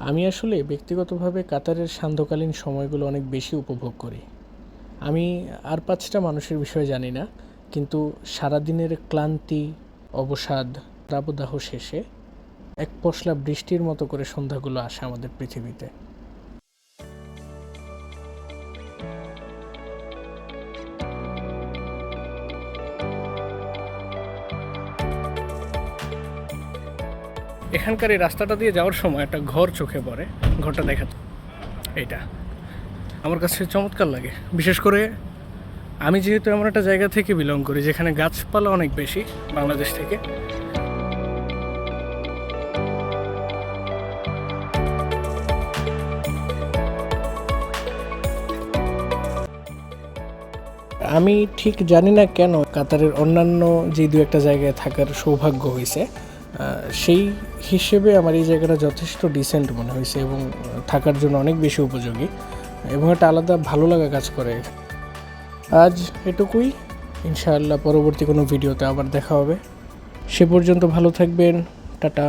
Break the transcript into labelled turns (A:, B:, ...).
A: আমি আসলে ব্যক্তিগতভাবে কাতারের সান্ধ্যকালীন সময়গুলো অনেক বেশি উপভোগ করি। আমি আর ৫টা মানুষের বিষয়ে জানি না। কিন্তু সারাদিনের ক্লান্তি, অবসাদ, দাবদাহ শেষে এক পশলা বৃষ্টির মতো করে সন্ধ্যাগুলো আসে আমাদের পৃথিবীতে। এখানকার এই রাস্তাটা দিয়ে যাওয়ার সময় একটা ঘর চোখে পড়ে। ঘরটা দেখা এইটা আমার কাছে চমৎকার লাগে। বিশেষ করে আমি যেহেতু এমন একটা জায়গা থেকে বিলং করি যেখানে গাছপালা অনেক বেশি বাংলাদেশ থেকে। আমি ঠিক জানি না কেন কাতারের অন্যান্য যে দু একটা জায়গায় থাকার সৌভাগ্য হয়েছে, সেই হিসেবে আমার এই জায়গাটা যথেষ্ট ডিসেন্ট মনে হয়েছে এবং থাকার জন্য অনেক বেশি উপযোগী এবং একটা আলাদা ভালো লাগা কাজ করে। আজ এটুকুই। ইনশাআল্লাহ পরবর্তী কোনো ভিডিওতে আবার দেখা হবে। সে পর্যন্ত ভালো থাকবেন। টাটা।